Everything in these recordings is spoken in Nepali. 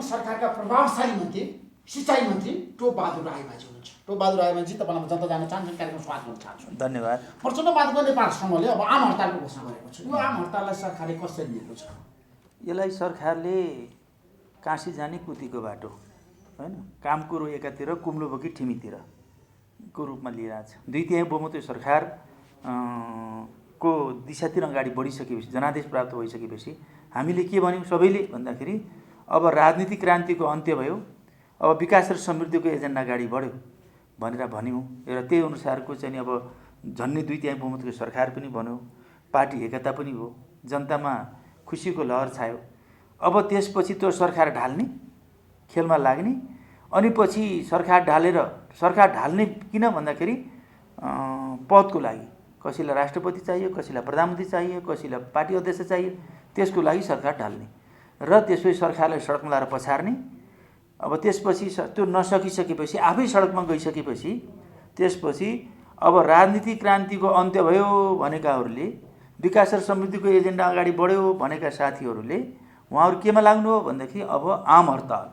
सरकारका प्रभावशाली मन्त्री सिँचाइ मन्त्री टोपबहादुर राईमाझी हुनुहुन्छ। टोपबहादुर राईमाझी तपाईँलाई जनता जान चाहन्छन्, कार्यक्रम स्वागत गर्न चाहन्छु। धन्यवाद। प्रचण्डवादको नेपाल सङ्घले अब आम हडतालको घोषणा गरेको छ। यो आम हडताललाई सरकारले कसरी लिएको छ? यसलाई सरकारले काँसी जाने कुतीको बाटो हैन, काम कुरो एकातिर कुम्लो बोकी ठिमीतिर को रूपमा लिइरहेछ। 2/3 बहुमत सरकार को दिशातिर अगाडि बढिसकेपछि, जनादेश प्राप्त भइसकेपछि हामीले के भन्यौँ सबैले भन्दाखेरि अब राजनीतिक क्रान्तिको अन्त्य भयो, अब विकास र समृद्धिको एजेन्डा अगाडि बढ्यो भनेर भन्यौँ। र त्यही अनुसारको चाहिँ अब झन्नै 2/3 बहुमतको सरकार पनि बन्यो, पार्टी एकता पनि हो, जनतामा खुसीको लहर छायो। अब त्यसपछि त्यो सरकार ढाल्ने खेलमा लाग्ने, अनि पछि सरकार ढाल्ने किन भन्दाखेरि पदको लागि कसैलाई राष्ट्रपति चाहियो, कसैलाई प्रधानमन्त्री चाहियो, कसैलाई पार्टी अध्यक्ष चाहियो, त्यसको लागि सरकार ढाल्ने र त्यसपछि सरकारलाई सडकमा ल्याएर पछार्ने। अब त्यसपछि त्यो नसकिसकेपछि आफै सडकमा गइसकेपछि त्यसपछि अब राजनीतिक क्रान्तिको अन्त्य भयो भनेकाहरूले, विकास र समृद्धिको एजेन्डा अगाडि बढ्यो भनेका साथीहरूले उहाँहरू केमा लाग्नु हो भनेदेखि अब आम हडताल।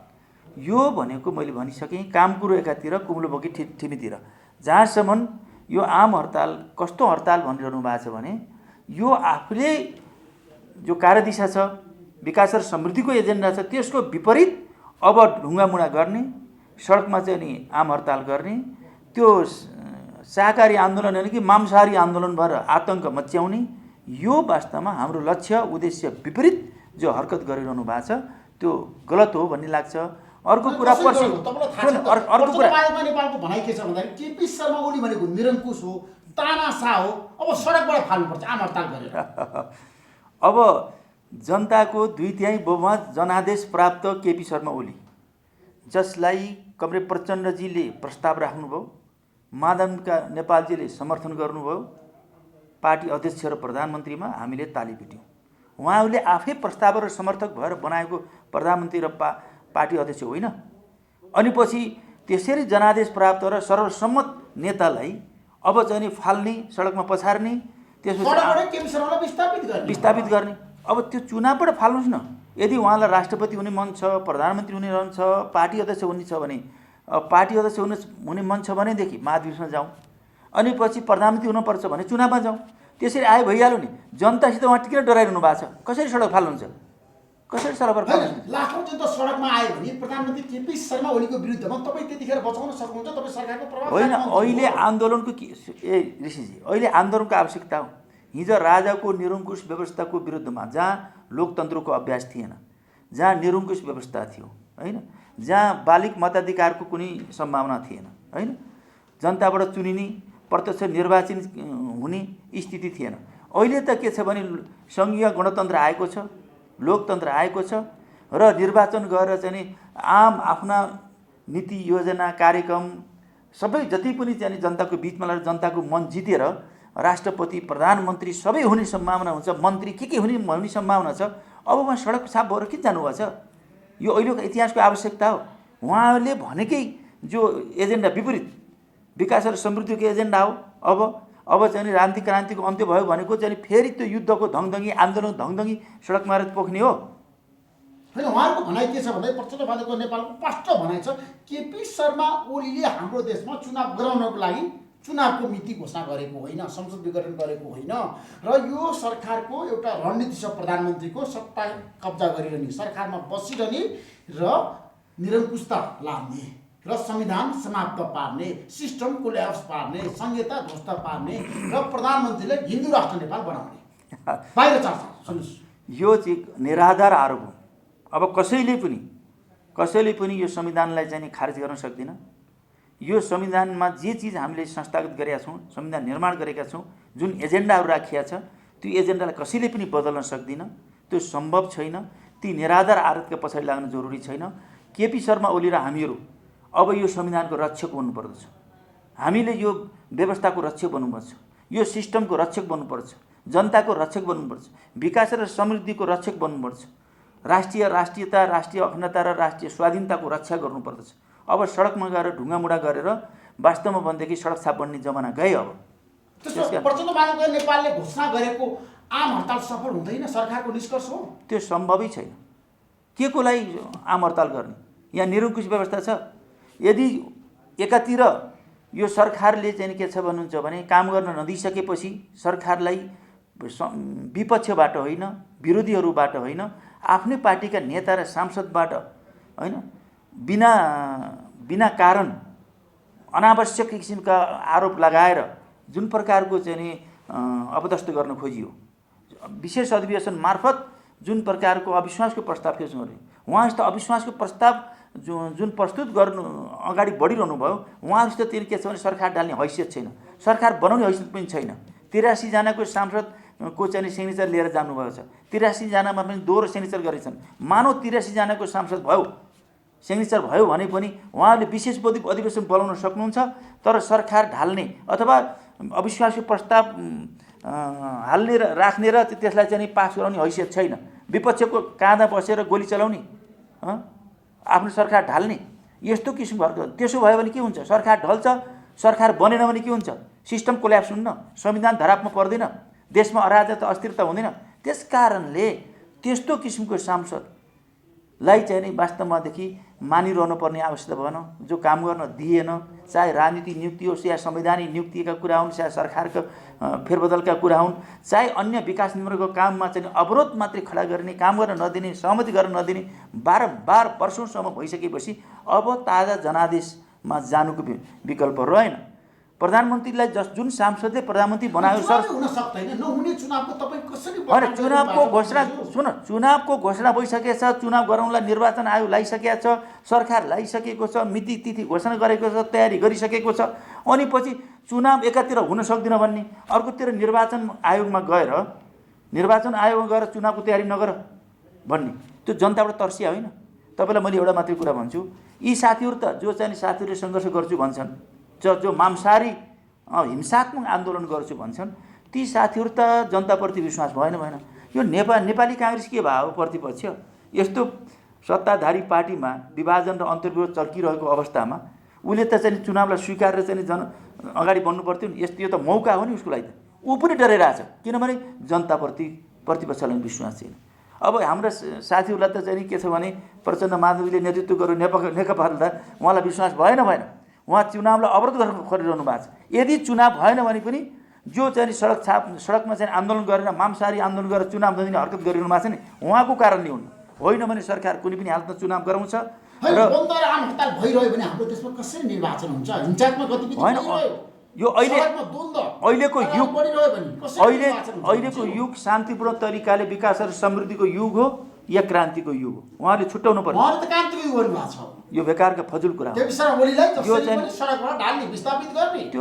यो भनेको मैले भनिसकेँ काम कुरो एकातिर कुम्लो बोकी ठिमीतिर। जहाँसम्म यो आम हडताल कस्तो हडताल भनिरहनु भएको छ भने यो आफूले जो कार्यदिशा छ, विकास र समृद्धिको एजेन्डा छ, त्यसको विपरीत अब ढुङ्गामुढा गर्ने, सडकमा चाहिँ नि आम हडताल गर्ने, त्यो शाकाहारी आन्दोलन होइन कि मांसाहारी आन्दोलन भएर आतङ्क मच्याउने, यो वास्तवमा हाम्रो लक्ष्य उद्देश्य विपरीत जो हरकत गरिरहनु भएको छ त्यो गलत हो भन्ने लाग्छ। अर्को कुरा अर्को कुरा नेपालको भनाइ के छ भन्दाखेरि केपी शर्मा ओली भनेको निरङ्कुश हो, तानासा हो, अब सडकबाट फाल्नुपर्छ आम हडताल गरेर। अब जनताको 2/3 बहुमत जनादेश प्राप्त केपी शर्मा ओली, जसलाई कमरेड प्रचण्डजीले प्रस्ताव राख्नुभयो, माधवका नेपालजीले समर्थन गर्नुभयो, पार्टी अध्यक्ष र प्रधानमन्त्रीमा हामीले ताली पिट्यौँ। उहाँहरूले आफै प्रस्ताव र समर्थक भएर बनाएको प्रधानमन्त्री र पार्टी अध्यक्ष होइन। अनि पछि त्यसरी जनादेश प्राप्त र सर्वसम्मत नेतालाई अब चाहिँ नि फाल्ने, सडकमा पछार्ने, त्यसपछि विस्थापित गर्ने। अब त्यो चुनावबाट फाल्नुहोस् न। यदि उहाँलाई राष्ट्रपति हुने मन छ, प्रधानमन्त्री हुने मन छ, पार्टी अध्यक्ष हुने छ भने, पार्टी अध्यक्ष हुने मन छ भनेदेखि महाधिवेशनमा जाउँ, अनि पछि प्रधानमन्त्री हुनुपर्छ भने चुनावमा जाउँ। त्यसरी आयो भइहाल्यो नि। जनतासित उहाँ टिकेर डराइरहनु भएको छ। कसरी सडक फाल्नुहुन्छ? कसरी सडकबाट फाल्नुहुन्छ? लाखौँ जनता सडकमा आयो भने प्रधानमन्त्री केपी शर्मा ओलीको विरुद्धमा तपाईँ त्यतिखेर बचाउन सक्नुहुन्छ? तपाईँ सरकारको प्रभाव होइन। अहिले आन्दोलनको ऋषिजी, अहिले आन्दोलनको आवश्यकता हो। हिजो राजाको निरङ्कुश व्यवस्थाको विरुद्धमा, जहाँ लोकतन्त्रको अभ्यास थिएन, जहाँ निरङ्कुश व्यवस्था थियो होइन, जहाँ बालिक मताधिकारको कुनै सम्भावना थिएन होइन, जनताबाट चुनिने प्रत्यक्ष निर्वाचन हुने स्थिति थिएन। अहिले त के छ भने सङ्घीय गणतन्त्र आएको छ, लोकतन्त्र आएको छ र निर्वाचन गरेर चाहिँ आम आफ्ना नीति योजना कार्यक्रम सबै जति पनि चाहिँ जनताको बिचमा ल्याएर जनताको मन जितेर राष्ट्रपति प्रधानमन्त्री सबै हुने सम्भावना हुन्छ, मन्त्री के हुने सम्भावना छ। अब उहाँ सडक साफ भएर किन जानुभएको छ? यो अहिलेको इतिहासको आवश्यकता हो। उहाँहरूले भनेकै जो एजेन्डा विपरीत विकास र समृद्धिको एजेन्डा हो। अब चाहिँ राजनीतिक क्रान्तिको अन्त्य भयो भनेको चाहिँ फेरि त्यो युद्धको धङधङी आन्दोलन धङधङी सडकमा पोख्ने हो होइन। उहाँहरूको भनाइ के छ भन्दा प्रचण्डवादको नेपालको स्पष्ट भनाइ छ केपी शर्मा ओलीले हाम्रो देशमा चुनाव गराउनको लागि चुनावको मिति घोषणा गरेको होइन, संसद विघटन गरेको होइन, र यो सरकारको एउटा रणनीति छ प्रधानमन्त्रीको सत्ता कब्जा गरिरहने, सरकारमा बसिरहने र निरङ्कुशता लाद्ने र संविधान समाप्त पार्ने, सिस्टम कोल्याप्स पार्ने, संहिता ध्वस्त पार्ने र प्रधानमन्त्रीले हिन्दू राष्ट्र नेपाल बनाउने बाहिर चर्चा। सुन्नुहोस्, यो चाहिँ निराधार आरोप हो। अब कसैले पनि यो संविधानलाई चाहिँ खारेज गर्न सक्दैन। यो संविधानमा जे चिज हामीले संस्थागत गरेका छौँ, संविधान निर्माण गरेका छौँ, जुन एजेन्डाहरू राखिया छ, त्यो एजेन्डालाई कसैले पनि बदल्न सक्दैन। त्यो सम्भव छैन। ती निराधार आरोपका पछाडि लाग्न जरुरी छैन। केपी शर्मा ओली र हामीहरू अब यो संविधानको रक्षक बन्नुपर्दछ। हामीले यो व्यवस्थाको रक्षक बन्नुपर्छ, यो सिस्टमको रक्षक बन्नुपर्छ, जनताको रक्षक बन्नुपर्छ, विकास र समृद्धिको रक्षक बन्नुपर्छ, राष्ट्रियता, राष्ट्रिय अखण्डता र राष्ट्रिय स्वाधीनताको रक्षा गर्नुपर्दछ। अब सडकमा गएर ढुङ्गामुढा गरेर वास्तवमा भनेदेखि सडक साफ बन्ने जमाना गए। अब प्रचण्डवादको नेपालले घोषणा गरेको आम हडताल सफल हुँदैन, सरकारको निष्कर्ष हो। त्यो सम्भवै छैन। के को लागि आम हडताल गर्ने? यहाँ निरङ्कुश व्यवस्था छ। यदि एकातिर यो सरकारले चाहिँ के छ भन्नुहुन्छ भने काम गर्न नदिइसकेपछि सरकारलाई विपक्षबाट होइन, विरोधीहरूबाट होइन, आफ्नै पार्टीका नेता र सांसदबाट होइन बिना कारण अनावश्यक किसिमका आरोप लगाएर जुन प्रकारको चाहिँ नि अपदस्थ गर्न खोजियो, विशेष अधिवेशन मार्फत जुन प्रकारको अविश्वासको प्रस्ताव पेश गरे, उहाँसित अविश्वासको प्रस्ताव जुन प्रस्तुत गर्नु अगाडि बढिरहनु भयो, उहाँसित त्यो के छ भने सरकार ढाल्ने हैसियत छैन, सरकार बनाउने हैसियत पनि छैन। 83 जनाको सांसदको चाहिँ सिग्नेचर लिएर जानुभएको छ। 83 जनामा पनि दोहोरो सिग्नेचर गरेछन्। मानव 83 जनाको सांसद भयो, सिग्नेचर भयो भने पनि उहाँले विशेष अधिवेशन बोलाउन सक्नुहुन्छ, तर सरकार ढाल्ने अथवा अविश्वासको प्रस्ताव हाल्ने र राख्ने र त्यसलाई चाहिँ पास गराउने हैसियत छैन। विपक्षको काँधा बसेर गोली चलाउने, आफ्नो सरकार ढाल्ने, यस्तो किसिमको। त्यसो भयो भने के हुन्छ? सरकार ढल्छ, सरकार बनेन भने के हुन्छ? सिस्टम कोल्याप्स हुन्न, संविधान धरापमा पर्दैन, देशमा अराजकता अस्थिरता हुँदैन। त्यसकारणले त्यस्तो किसिमको सांसदलाई चाहिँ नि वास्तवमादेखि मानिरहनु पर्ने आवश्यकता भएन। जो काम गर्न दिएन, चाहे राजनीतिक नियुक्ति होस् या संवैधानिक नियुक्तिका कुरा हुन्, चाहे सरकारको फेरबदलका कुरा हुन्, चाहे अन्य विकास निर्माणको काममा चाहिँ अवरोध मात्रै खडा गर्ने, काम गर्न नदिने, सहमति गर्न नदिने बारम्बार वर्षौँसम्म भइसकेपछि अब ताजा जनादेशमा जानुको विकल्प रहेन। प्रधानमन्त्रीलाई जुन सांसदले प्रधानमन्त्री बनायो सर, हुन सक्दैन। नहुने चुनावको तपाईँ कसरी होइन, चुनावको घोषणा सुन, चुनावको घोषणा भइसकेको छ, चुनाव गराउनलाई निर्वाचन आयोग ल्याइसकेको छ, सरकार ल्याइसकेको छ, मिति तिथि घोषणा गरेको छ, तयारी गरिसकेको छ। अनि पछि चुनाव एकातिर हुन सक्दैन भन्ने, अर्कोतिर निर्वाचन आयोगमा गएर चुनावको तयारी नगर भन्ने, त्यो जनताबाट तर्सिया होइन। तपाईँलाई मैले एउटा मात्रै कुरा भन्छु, यी साथीहरू त जो चाहिँ साथीहरूले सङ्घर्ष गर्छु भन्छन्, जो मांसाहारी हिंसात्मक आन्दोलन गर्छु भन्छन्, ती साथीहरू त जनताप्रति विश्वास भएन। यो नेपाली काङ्ग्रेस के भयो? प्रतिपक्ष यस्तो सत्ताधारी पार्टीमा विभाजन र अन्तर्विरोध चर्किरहेको अवस्थामा उसले त चाहिँ चुनावलाई स्वीकारेर चाहिँ अगाडि बढ्नु पर्थ्यो नि। यो त मौका हो नि उसको लागि। त ऊ पनि डराइरहेछ, किनभने जनताप्रति प्रतिपक्षलाई विश्वास छैन। अब हाम्रा साथीहरूलाई त चाहिँ के छ भने प्रचण्ड माधवले नेतृत्व गर्यो नेकपाले त उहाँलाई विश्वास भएन। उहाँ चुनावलाई अवरोध गरेर गरिरहनु भएको छ। यदि चुनाव भएन भने पनि जो चाहिँ सडकमा चाहिँ आन्दोलन गरेर मांसाहारी आन्दोलन गरेर चुनाव नदिने हरकत गरिरहनु भएको छ नि, उहाँको कारणले हुनु होइन भने सरकार कुनै पनि हालतमा चुनाव गराउँछ। र बन्द र आम हडताल भइरह्यो भने हाम्रो देशमा कसरी निर्वाचन हुन्छ? हिंसात्मक गतिविधि भइरह्यो, यो अहिलेको युग शान्तिपूर्ण तरिकाले विकास र समृद्धिको युग हो या क्रान्तिको युग हो? उहाँले छुट्याउनु पर्छ। उहाँले त क्रान्तिको युग भन्नुभएको छ। यो बेकारको फजुल कुरा हो।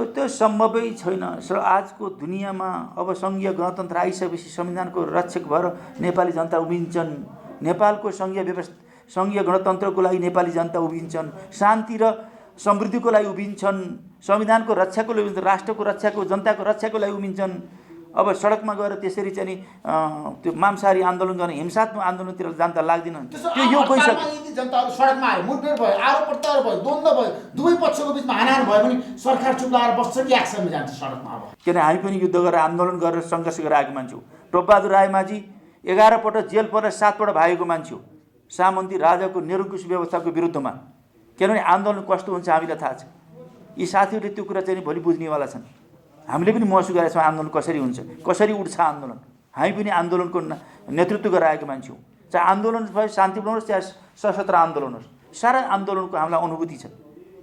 त्यो सम्भवै छैन। आजको दुनियाँमा अब सङ्घीय गणतन्त्र आइसकेपछि संविधानको रक्षक भएर नेपाली जनता उभिन्छन्। नेपालको सङ्घीय गणतन्त्रको लागि नेपाली जनता उभिन्छन्, शान्ति र समृद्धिको लागि उभिन्छन्, संविधानको रक्षाको लागि, राष्ट्रको रक्षाको, जनताको रक्षाको लागि उभिन्छन्। अब सडकमा गएर त्यसरी चाहिँ नि त्यो मांसाहारी आन्दोलन गर्ने, हिंसात्मक आन्दोलनतिर जनता लाग्दैन। त्यो यो गइसक्यो। जनताहरू सडकमा आयो, मुठभेड भयो, आरोप प्रत्यारोप भयो, द्वन्द्व भयो, दुवै पक्षको बिचमा हानाहान भयो भने सरकार चुप लागेर बस्छ कि एक्सनमा जान्छ सडकमा? अब किन हामी पनि युद्ध गरेर आन्दोलन गरेर सङ्घर्ष गरेर आएको मान्छे हो। टोपबहादुर रायमाझी 11 पटक जेल परेर 7 पटक भागेको मान्छे हो, सामन्ती राजाको निरङ्कुश व्यवस्थाको विरुद्धमा। किनभने आन्दोलन कस्तो हुन्छ हामीलाई थाहा छ। यी साथीहरूले त्यो कुरा चाहिँ भोलि बुझ्नेवाला छन्। हामीले पनि महसुस गरेका छौँ आन्दोलन कसरी हुन्छ, कसरी उठ्छ आन्दोलन। हामी पनि आन्दोलनको नेतृत्व गरेर आएको मान्छे हौँ। चाहे आन्दोलन भयो शान्तिपूर्ण होस् चाहे सशस्त्र आन्दोलन होस्, सारा आन्दोलनको हामीलाई अनुभूति छ।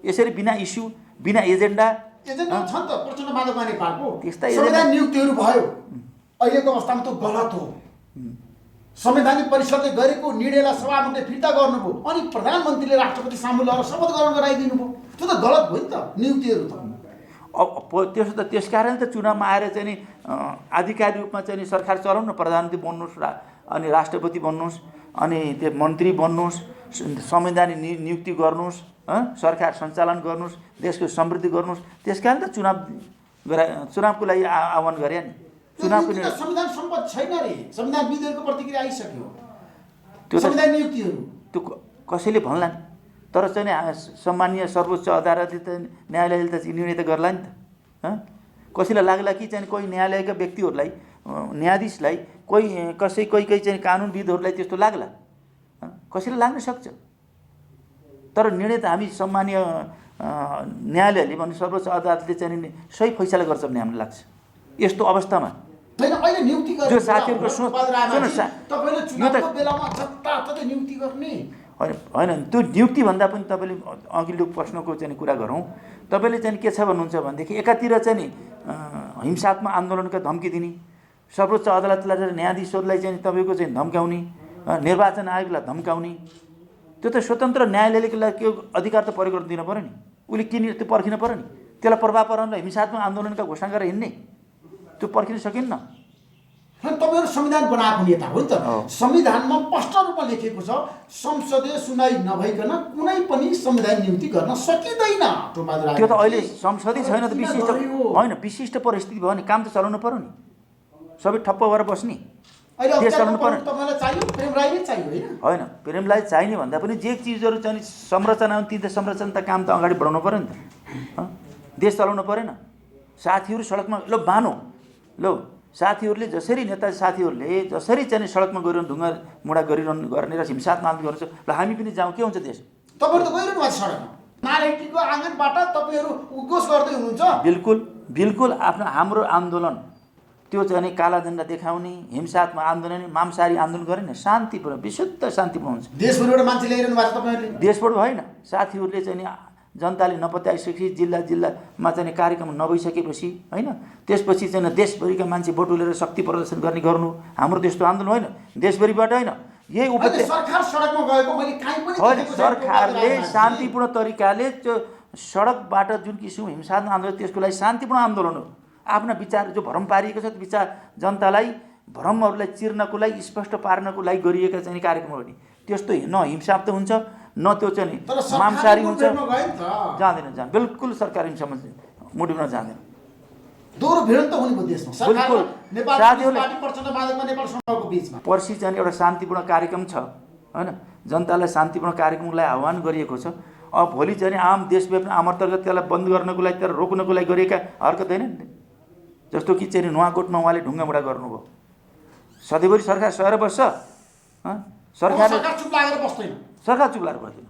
यसरी बिना इस्यु, बिना एजेन्डा छ नि त। प्रचण्ड माधवमा नेपालको त्यस्ता संविधान नियुक्तिहरू भयो, अहिलेको अवस्थामा त गलत हो। संवैधानिक परिषदले गरेको निर्णयलाई सभामुखले फिर्ता गर्नुभयो, अनि प्रधानमन्त्रीले राष्ट्रपति सामु लगेर शपथ ग्रहण गराइदिनु भयो। त्यो त गलत भयो नि त नियुक्तिहरू त। त्यसो त त्यसकारण त चुनावमा आएर चाहिँ नि आधिकारिक रूपमा चाहिँ नि सरकार चलाउनु न, प्रधानमन्त्री बन्नुहोस्, अनि राष्ट्रपति बन्नुहोस्, अनि त्यो मन्त्री बन्नुहोस्, संवैधानिक नियुक्ति गर्नुहोस्, सरकार सञ्चालन गर्नुहोस्, देशको समृद्धि गर्नुहोस्। त्यसकारण त चुनावको लागि आह्वान गरे नि। चुनावको संविधान सम्पन्न छैन रे, संविधानविदहरूको प्रतिक्रिया आइसक्यो। त्यो संविधान नियुक्तिहरू त्यो कसैले भन्ला नि, तर चाहिँ सम्मानीय सर्वोच्च अदालतले त न्यायालयले त निर्णय त गर्ला नि त। कसैलाई लाग्ला कि चाहिँ कोही न्यायालयका व्यक्तिहरूलाई, न्यायाधीशलाई, कोही चाहिँ कानुनविदहरूलाई त्यस्तो लाग्ला? कसैले लाग्न सक्छ। तर निर्णय त हामी सम्मानीय न्यायालयले भने सर्वोच्च अदालतले चाहिँ नि सही फैसला गर्छ भन्ने हामीलाई लाग्छ। यस्तो अवस्थामा होइन अहिले नियुक्ति जो साथीहरूको तपाईँले चुनावको बेलामा जताततै नियुक्ति गर्ने होइन त्यो नियुक्ति भन्दा पनि तपाईँले अघिल्लो प्रश्नको चाहिँ कुरा गरौँ। तपाईँले चाहिँ के छ भन्नुहुन्छ भनेदेखि एकातिर चाहिँ नि हिंसात्मक आन्दोलनका धम्की दिने, सर्वोच्च अदालतलाई न्यायाधीशहरूलाई चाहिँ तपाईँको चाहिँ धम्काउने, निर्वाचन आयोगलाई धम्काउने, त्यो त स्वतन्त्र न्यायालयले के अधिकार त प्रयोग गर्न दिन पऱ्यो नि। उसले किन त्यो पर्खिन पऱ्यो नि। त्यसलाई प्रभाव पराउनलाई हिंसात्मक आन्दोलनका घोषणा गरेर हिँड्ने त्यो पर्खिन सकिन्न। तपाईँहरू संविधान बनाएको नेता हो नि त। संविधानमा स्पष्ट रूपमा लेखिएको छ संसदीय सुनाइ नभइकन कुनै पनि संविधान नियुक्ति गर्न सकिँदैन। त्यो त अहिले संसदीय छैन त, विशिष्ट होइन, विशिष्ट परिस्थिति भयो भने काम त चलाउनु पर्यो नि। सबै ठप्प भएर बस्ने देश चलाउनु पर्यो। होइन प्रेमलाई चाहिने भन्दा पनि जे चिजहरू चाहिँ संरचना ती त संरचना त काम त अगाडि बढाउनु पर्यो नि त। देश चलाउनु परेन। साथीहरू सडकमा ल बानो ल साथीहरूले जसरी नेता साथीहरूले जसरी चाहिँ सडकमा गएर ढुङ्गा मुढा गरिरहनु गर्ने र हिंसात्मक आन्दोलन गर्छ ल हामी पनि जाउँ, के हुन्छ देश। तपाईँहरू त गइरहनु भएको छ सडकमा, नारायणको आँगनबाट तपाईँहरू उद्घोष गर्दै हुनुहुन्छ। बिल्कुल बिल्कुल आफ्नो हाम्रो आन्दोलन त्यो चाहिँ काला झन्डा देखाउने हिंसात्मक आन्दोलन मांसाहारी आन्दोलन गरेन, शान्तिपूर्ण विशुद्ध शान्तिपूर्ण हुन्छ। देशभरिबाट मान्छे ल्याइरहनु भएको छ तपाईँहरूले। देशबाट होइन, साथीहरूले चाहिँ नि जनताले नपत्याइसकेपछि जिल्लामा चाहिँ कार्यक्रम नभइसकेपछि होइन त्यसपछि चाहिँ देशभरिका मान्छे बटुलेर शक्ति प्रदर्शन गर्ने गर्नु हाम्रो त्यस्तो आन्दोलन होइन, देशभरिबाट होइन। यही सरकारले शान्तिपूर्ण तरिकाले त्यो सडकबाट जुन किसिम हिंसात्मक आन्दोलन त्यसको लागि शान्तिपूर्ण आन्दोलन हो। आफ्ना विचार जो भ्रम पारिएको छ विचार जनतालाई भ्रमहरूलाई चिर्नको लागि स्पष्ट पार्नको लागि गरिएका चाहिँ कार्यक्रम हो नि। त्यस्तो न हिंसा हुन्छ न त्यो चाहिँ मांसाहारी हुन्छ, जाँदैन बिल्कुल सरकार हिंसामा मुडुमा जाँदैन। दोहोरो भिडन्त हुने भयो देशमा। बिल्कुल बिचमा पर्सि चाहिँ एउटा शान्तिपूर्ण कार्यक्रम छ होइन, जनतालाई शान्तिपूर्ण कार्यक्रमलाई आह्वान गरिएको छ। अब भोलि चाहिँ आम देशव्यापी आम अन्तर्गत त्यसलाई बन्द गर्नको लागि त्यसलाई रोक्नको लागि गरिएका हरकत होइन। जस्तो कि चाहिँ नुवाकोटमा उहाँले ढुङ्गा मुढा गर्नुभयो, सधैँभरि सरकार सहेर बस्छ। सरकार चुप लागेर बस्दैन,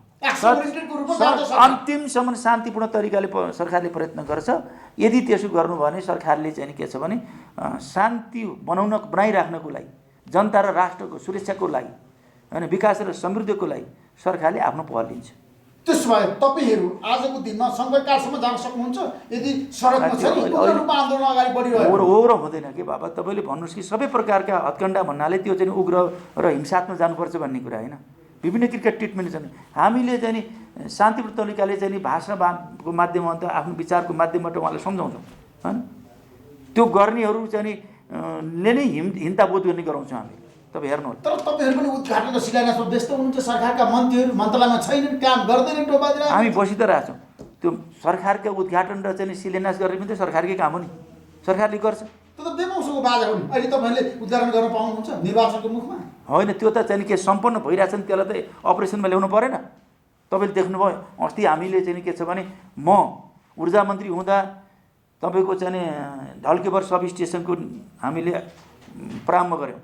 अन्तिमसम्म शान्तिपूर्ण तरिकाले सरकारले प्रयत्न गर्छ। यदि त्यसो गर्नु भने सरकारले चाहिँ के छ भने शान्ति बनाइराख्नको लागि जनता र राष्ट्रको सुरक्षाको लागि होइन विकास र समृद्धिको लागि सरकारले आफ्नो पहल लिन्छ। त्यसो भए तपाईँहरू आजको दिनमा सङ्कटकालसम्म जान सक्नुहुन्छ यदि सडकमा छ नि रूपमा आन्दोलन अगाडि बढिरहेको। उग्र हुँदैन कि बाबा, तपाईँले भन्नुहोस् कि सबै प्रकारका हत्कण्डा भन्नाले त्यो चाहिँ उग्र र हिंसात्मक जानुपर्छ भन्ने कुरा होइन। विभिन्न किसिमका ट्रिटमेन्ट छन्। हामीले चाहिँ नि शान्तिपूर्ण तरिकाले चाहिँ नि भाषणको माध्यमबाट आफ्नो विचारको माध्यमबाट उहाँलाई सम्झाउँछौँ होइन। त्यो गर्नेहरू चाहिँ नि नै हिंसाबोध गर्ने गराउँछौँ हामी। तपाईँ हेर्नुहोस्। तर तपाईँहरू पनि उद्घाटन र शिलान्यासमा व्यस्त हुनुहुन्छ, सरकारका मन्त्रीहरू मन्त्रालयमा छैनन्, काम गर्दैनन्। हामी बसी त रहेछौँ। त्यो सरकारका उद्घाटन र चाहिँ शिलान्यास गर्ने पनि त सरकारकै काम हो नि, सरकारले गर्छ। त्यो त बेमौसमको बाजा हो नि। अहिले तपाईँहरूले उद्घाटन गर्न पाउनुहुन्छ निर्वाचनको मुखमा? होइन, त्यो त चाहिँ के सम्पन्न भइरहेछ नि, त्यसलाई त अपरेसनमा ल्याउनु परेन। तपाईँले देख्नुभयो अस्ति हामीले चाहिँ के छ भने म ऊर्जा मन्त्री हुँदा तपाईँको चाहिँ ढल्केबर सब स्टेसनको हामीले प्रारम्भ गऱ्यौँ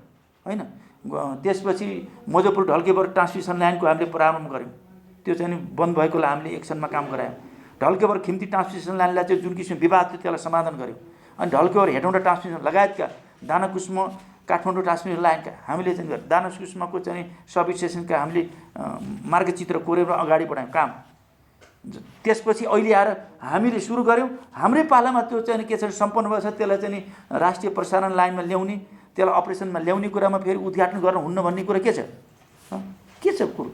होइन। त्यसपछि मुजफ्फरपुर ढल्केबर ट्रान्समिसन लाइनको हामीले प्रारम्भ गऱ्यौँ। त्यो चाहिँ बन्द भएकोलाई हामीले एक्सनमा काम गरायौँ। ढल्केबर खिम्ती ट्रान्समिसन लाइनलाई चाहिँ जुन किसिम विवाद थियो त्यसलाई समाधान गऱ्यौँ। अनि ढल्केबर हेटौँडा ट्रान्समिसन लगायतका दानाकुस्म काठमाडौँ ट्रान्समिसन लाइनका हामीले चाहिँ दानाकुस्मको चाहिँ सब स्टेसनका हामीले मार्गचित्र कोरेर अगाडि बढायौँ काम। त्यसपछि अहिले आएर हामीले सुरु गऱ्यौँ। हाम्रै पालामा त्यो चाहिँ के छ सम्पन्न भएछ, त्यसलाई चाहिँ राष्ट्रिय प्रसारण लाइनमा ल्याउने, त्यसलाई अपरेसनमा ल्याउने कुरामा फेरि उद्घाटन गर्न हुन्न भन्ने कुरा के छ कुरो।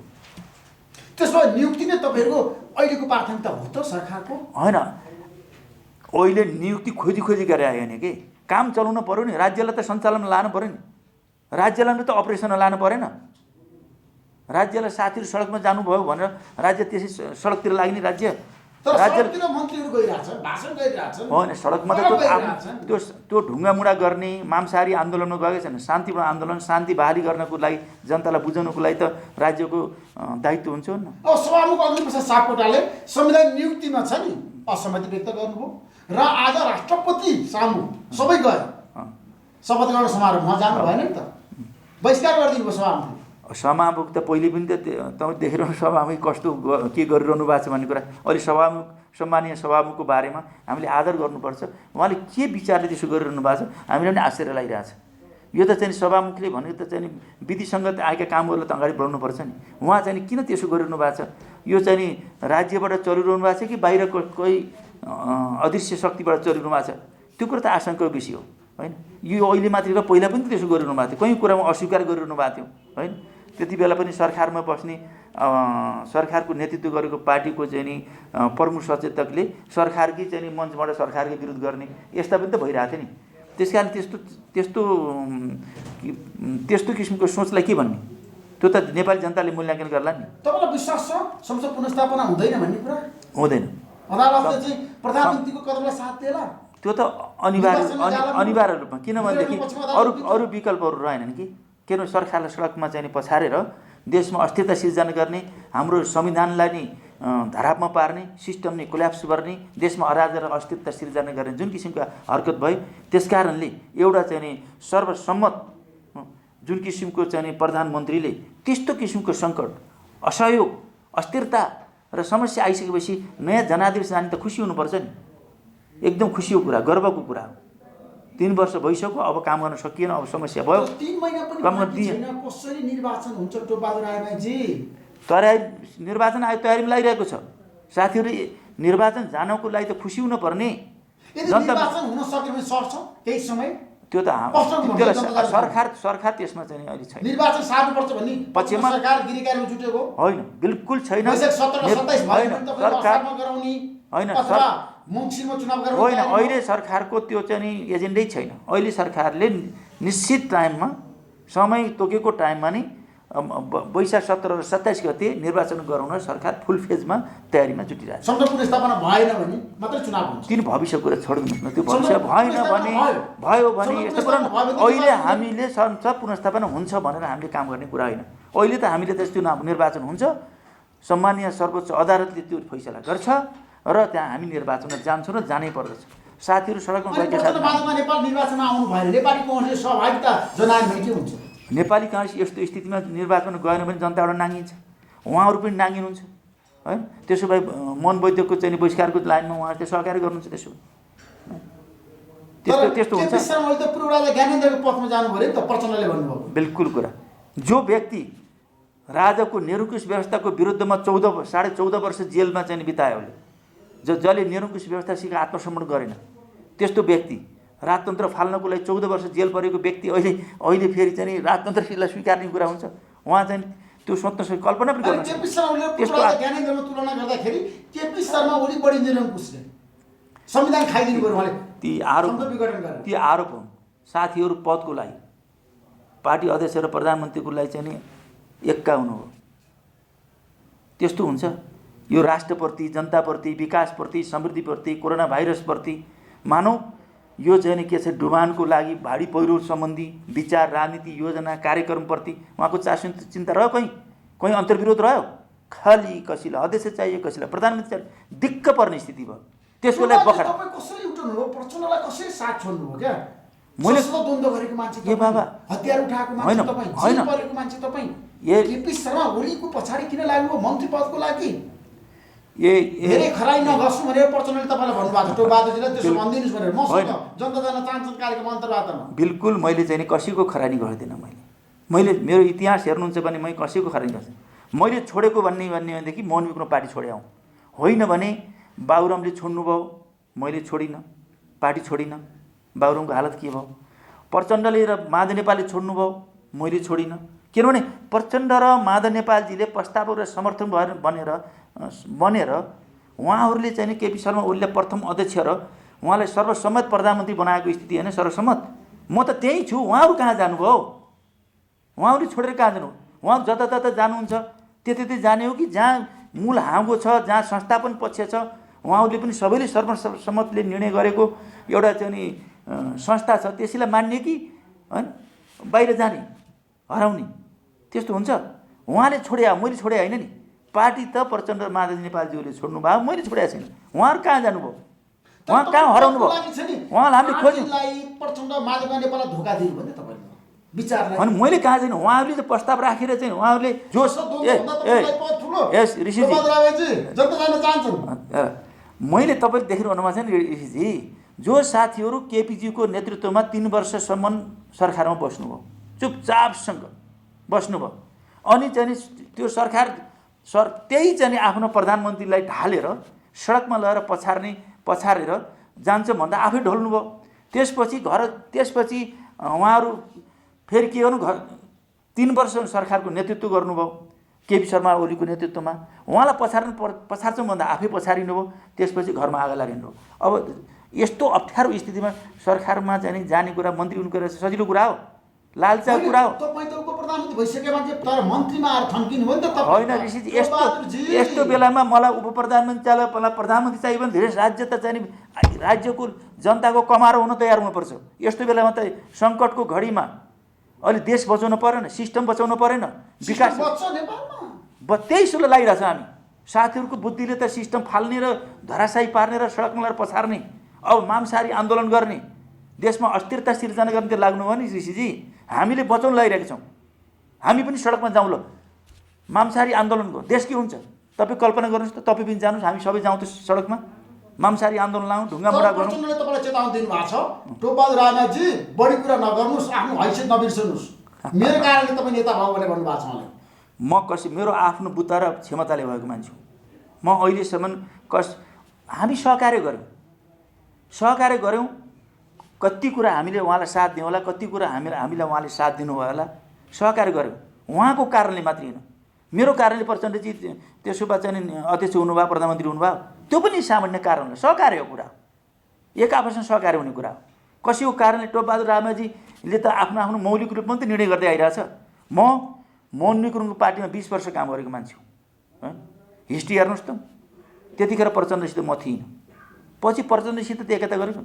त्यसमा नियुक्ति नै तपाईँहरूको अहिलेको प्राथमिकता हो त सरकारको? होइन, अहिले नियुक्ति खोजी गरेर आयो नि कि काम चलाउनु पऱ्यो नि। राज्यलाई त सञ्चालनमा लानु पऱ्यो नि, राज्यलाई त अपरेसनमा लानु परेन। राज्यलाई साथीहरू सडकमा जानुभयो भनेर राज्य त्यसै सडकतिर लाग्ने राज्य होइन। सडकमा त त्यो ढुङ्गा मुढा गर्ने मांसाहारी आन्दोलनमा गएको छैन। शान्तिपूर्ण आन्दोलन शान्ति बहाली गर्नको लागि जनतालाई बुझाउनको लागि त राज्यको दायित्व हुन्छ नि। अब सभामुख अग्निप्रसाद सापकोटाले संविधान नियुक्तिमा छ नि असहमति व्यक्त गर्नुभयो र आज राष्ट्रपति सामु सबै गए शपथ ग्रहण समारोहमा जानु भएन नि त, बहिष्कार गरिदिनु भयो सभामुखले। सभामुख त पहिले पनि त तपाईँ देखिरहनु सभामुख कस्तो के गरिरहनु भएको छ भन्ने कुरा। अहिले सम्मानीय सभामुखको बारेमा हामीले आदर गर्नुपर्छ। उहाँले के विचारले त्यसो गरिरहनु भएको छ हामीलाई पनि आश्चर्य लागिरहेछ। यो त चाहिँ सभामुखले भनेको त चाहिँ विधिसङ्गत आएका कामहरूलाई त अगाडि बढाउनुपर्छ नि। उहाँ चाहिँ किन त्यसो गरिरहनु भएको छ? यो चाहिँ नि राज्यबाट चलिरहनु भएको छ कि बाहिरको कोही अदृश्य शक्तिबाट चलिरहनु भएको छ? त्यो कुरा त आशंका विषय हो होइन। यो अहिले मात्रै र पहिला पनि त्यसो गरिरहनु भएको थियो, कहीँ कुरामा अस्वीकार गरिरहनु भएको थियो होइन। त्यति बेला पनि सरकारमा बस्ने सरकारको नेतृत्व गरेको पार्टीको चाहिँ नि प्रमुख सचेतकले सरकारकै चाहिँ नि मञ्चबाट सरकारको विरोध गर्ने यस्ता पनि त भइरहेको थियो नि। त्यस कारण त्यस्तो किसिमको सोचलाई के भन्ने? त्यो त नेपाली जनताले मूल्याङ्कन गर्ला नि। तपाईँलाई विश्वास छ संसद पुनर्स्थापना हुँदैन भन्ने कुरा? हुँदैन। अदालतले चाहिँ प्रधानमन्त्रीको कदमलाई साथ दिएला? त्यो त अनिवार्य रूपमा, किनभनेदेखि अरू विकल्पहरू रहेनन् कि। किनभने सरकारलाई सडकमा चाहिँ पछारेर देशमा अस्थिरता सिर्जना गर्ने, हाम्रो संविधानलाई नि धरापमा पार्ने, सिस्टम नै कोल्याप्स गर्ने, देशमा अराजक र अस्थिरता सिर्जना गर्ने जुन किसिमको हरकत भयो, त्यस कारणले एउटा चाहिँ नि सर्वसम्मत जुन किसिमको चाहिँ प्रधानमन्त्रीले त्यस्तो किसिमको सङ्कट, असहयोग, अस्थिरता र समस्या आइसकेपछि नयाँ जनादेश जाने त खुसी हुनुपर्छ नि। एकदम खुसीको कुरा, गर्वको कुरा हो। 3 वर्ष भइसक्यो, अब काम गर्न सकिएन, अब समस्या भयो। 3 महिना पनि बाँकी छैन, कसरी निर्वाचन हुन्छ टोपबहादुर रायमाझी? निर्वाचन आयोग तयारीमा लागिरहेको छ। साथीहरू निर्वाचन जानको लागि त खुसी हुनुपर्ने। निर्वाचन हुन सक्यो भने सर्छ केही समय? त्यो त सरकार त्यसमा चाहिँ अहिले छैन। निर्वाचन सार्नुपर्छ भन्ने पक्षमा सरकार गिरीकारीमा जुटेको होइन, बिल्कुल छैन। होइन, अहिले सरकारको त्यो चाहिँ नि एजेन्डै छैन। अहिले सरकारले निश्चित टाइममा, समय तोकेको टाइममा नि वैशाख 17 र 27 गते निर्वाचन गराउन सरकार फुल फेजमा तयारीमा जुटिरहेको छ। संसद पुनर्स्थापना भएन भने मात्रै चुनाव हुन्छ। किन भविष्य कुरा छोड्दिनुहोस् न। त्यो भविष्य भएन भने भयो भने यस्तो कुरा अहिले हामीले संसद पुनर्स्थापना हुन्छ भनेर हामीले काम गर्ने कुरा होइन। अहिले त हामीले त चुनाव निर्वाचन हुन्छ, सम्मानीय सर्वोच्च अदालतले त्यो फैसला गर्छ र त्यहाँ हामी निर्वाचनमा जान्छौँ र जानै पर्दछ। साथीहरू सडकमा गएका साथीहरू नेपाल निर्वाचनमा आउनु भएन, नेपाली कांग्रेसले सहभागिता जनायो भने के हुन्छ? नेपाली कांग्रेस यस्तो स्थितिमा निर्वाचनमा गएन भने जनता एउटा नाङ्गिन्छ, उहाँहरू पनि नाङ्गिनुहुन्छ होइन। त्यसो भए मन वैद्यको चाहिँ बहिष्कारको लाइनमा उहाँहरूले सहकारी गर्नुहुन्छ। त्यसो त्यस्तो हुन्छ। ज्ञानेन्द्रको पथमा जानु पर्यो नि त, प्रचण्डले भन्नुभयो। बिल्कुल कुरा। जो व्यक्ति राजाको निरङ्कुश व्यवस्थाको विरुद्धमा 14.5 वर्ष जेलमा चाहिँ बितायो, जसले निरङ्कुश व्यवस्था सिक आत्मसमर्पण गरेन, त्यस्तो व्यक्ति, राजतन्त्र फाल्नको लागि 14 वर्ष जेल परेको व्यक्ति अहिले फेरि चाहिँ राजतन्त्रलाई स्वीकार्ने कुरा हुन्छ? उहाँ चाहिँ त्यो सोच्न कल्पना पनि गर्न सक्दैन। ज्ञानेन्द्रमा तुलना गर्दाखेरि केपी शर्मा ओली बढी निरङ्कुश संविधान खाइदिनु पर्यो उहाँले। ती आरोप हुन्। साथीहरू पदको लागि, पार्टी अध्यक्ष र प्रधानमन्त्रीको लागि चाहिँ नि एक्का हुनु हो। त्यस्तो हुन्छ। यो राष्ट्रप्रति, जनताप्रति, विकासप्रति, समृद्धिप्रति, कोरोना भाइरसप्रति मानौ यो चाहिँ नि के छ, डुबानको लागि भाडी पहिरो सम्बन्धी विचार, राजनीति, योजना, कार्यक्रमप्रति उहाँको चासो चिन्ता रह्यो? कहीँ अन्तर्विरोध रह्यो? खालि कसैलाई अध्यक्ष चाहियो, कसैलाई प्रधानमन्त्री चाहियो, दिक्क पर्ने स्थिति भयो। त्यसको लागि बखरा कसरी उठाउनु हो? प्रचण्डलाई कसरी साथ छोड्नु हो? क्या मैले द्वन्द्व गरेको मान्छे ए बाबा, हतियार उठाएको मान्छे तपाईँ, जेल परेको मान्छे तपाईँ, केपी शर्मा ओलीको पछाडि किन लाग्नु हो मन्त्री पदको लागि? धेरै खराइ नगर्छु भनेर प्रचण्डले तपाईँलाई भन्नुभएको छ। टोपबहादुरजीले त्यसो भनिदिनुहोस् भनेर मसँग जनता जान चाहन्छन् कार्यक्रम अन्तर्वार्तामा। बिल्कुल मैले चाहिँ नि कसैको खरानी गर्दिनँ। मैले मेरो इतिहास हेर्नुहुन्छ भने मैले कसैको खरानी गर्छु। मैले छोडेको भनेदेखि मोहन विक्रम पार्टी छोडे हौँ, होइन भने बाबुरामले छोड्नुभयो, मैले छोडिनँ, पार्टी छोडिनँ। बाबुरामको हालत के भयो? प्रचण्डले र माधव नेपालले छोड्नुभयो, मैले छोडिनँ। किनभने प्रचण्ड र माधव नेपालजीले प्रस्तावक र समर्थन बनेर उहाँहरूले चाहिँ नि केपी शर्मा ओलीलाई प्रथम अध्यक्ष र उहाँलाई सर्वसम्मत प्रधानमन्त्री बनाएको स्थिति होइन। सर्वसम्मत म त त्यही छु। उहाँहरू कहाँ जानुभयो? उहाँहरूले छोडेर कहाँ जानु? उहाँ जता जानुहुन्छ त्यतै जाने हो कि जहाँ मूल हाँगो छ, जहाँ संस्थापन पक्ष छ, उहाँहरूले पनि सबैले सर्वसम्मतले निर्णय गरेको एउटा चाहिँ नि संस्था छ, त्यसैलाई मान्ने कि होइन बाहिर जाने, हराउने? त्यस्तो हुन्छ? उहाँले छोडे, मैले छोडे होइन नि। पार्टी त प्रचण्ड माधव नेपालज्यूले छोड्नु भयो, मैले छोडेको छैन। उहाँहरू कहाँ जानुभयो? उहाँ कहाँ हराउनु भयो? उहाँलाई हामीले खोज्यौँ। प्रचण्ड माधव नेपाललाई धोका दिनु भने तपाईँले विचारलाई अनि मैले कहाँ चाहिँ उहाँहरूले चाहिँ प्रस्ताव राखेर चाहिँ उहाँहरूले जो ऋषिजी मैले तपाईँले देख्नुभएको छ नि ऋषिजी, जो साथीहरू केपीजीको नेतृत्वमा 3 वर्षसम्म सरकारमा बस्नुभयो, चुपचापसँग बस्नुभयो, अनि चाहिँ त्यो सरकार त्यही चाहिँ आफ्नो प्रधानमन्त्रीलाई ढालेर सडकमा लगेर पछारेर जान्छ भन्दा आफै ढल्नुभयो। त्यसपछि उहाँहरू फेरि के गर्नु, 3 वर्ष सरकारको नेतृत्व गर्नुभयो केपी शर्मा ओलीको नेतृत्वमा, उहाँलाई पछार्छौँ भन्दा आफै पछारिनुभयो। त्यसपछि घरमा आगो लागिनुभयो। अब यस्तो अप्ठ्यारो स्थितिमा सरकारमा चाहिँ जाने कुरा, मन्त्री हुनु कुरा सजिलो कुरा हो, लालचाको कुरा हो। तपाईँ त उपप्रधानमन्त्री भइसके मान्छे तर मन्त्रीमा आएर थन्किनु भयो नि त। होइन ऋषिजी, यस्तो बेलामा मलाई उपप्रधानमन्त्री चाहियो, मलाई प्रधानमन्त्री चाहियो भने धेरै राज्य त चाहिँ राज्यको जनताको कमारो हुन तयार हुनुपर्छ। यस्तो बेलामा त सङ्कटको घडीमा अहिले देश बचाउनु परेन, सिस्टम बचाउनु परेन, विकास त्यही सुलो लागिरहेछ। हामी साथीहरूको बुद्धिले त सिस्टम फाल्ने र धराशायी पार्ने र सडकमा लगेर पछार्ने, अब मांसाहारी आन्दोलन गर्ने, देशमा अस्थिरता सिर्जना गर्ने त्यो लाग्नु भयो नि ऋषिजी। हामीले बचाउन लागिरहेका छौँ, हामी पनि सडकमा जाउँ ल, मांसाहारी आन्दोलनको देश के हुन्छ तपाईँ कल्पना गर्नुहोस् त। तपाईँ पनि जानुहोस्, हामी सबै जाउँ त सडकमा, मांसाहारी आन्दोलन लाउँ, ढुङ्गामुढा गरौँ। तपाईँलाई चेतावनी दिनुभएको छ, टोपबहादुर रायमाझी बढी कुरा नगर्नुहोस्, आफ्नो हैसियत नबिर्सनुहोस्, मेरो कारणले तपाईँ नेता भयो भने भन्नुभएको छ मलाई। म मेरो आफ्नो बुद्ध र क्षमताले भएको मान्छे हो। म अहिलेसम्म हामी सहकार्य गऱ्यौँ, कति कुरा हामीले उहाँलाई साथ दियौँ होला, कति कुरा हामीलाई उहाँले साथ दिनुभयो होला, सहकार्य गऱ्यौँ। उहाँको कारणले मात्रै होइन, मेरो कारणले प्रचण्डजी त्यसो भए चाहिँ अध्यक्ष हुनुभयो, प्रधानमन्त्री हुनुभयो, त्यो पनि सामान्य कारण हो, सहकार्यको कुरा हो, एक आपसमा सहकार्य हुने कुरा हो। कसैको कारणले टोपबहादुर रायमाझीले त आफ्नो मौलिक रूपमा त निर्णय गर्दै आइरहेछ। म मोहन गुरुङको पार्टीमा 20 वर्ष काम गरेको मान्छे हो। हिस्ट्री हेर्नुहोस् त, त्यतिखेर प्रचण्डसित म थिइनँ, पछि प्रचण्डसित त एकता गरेको।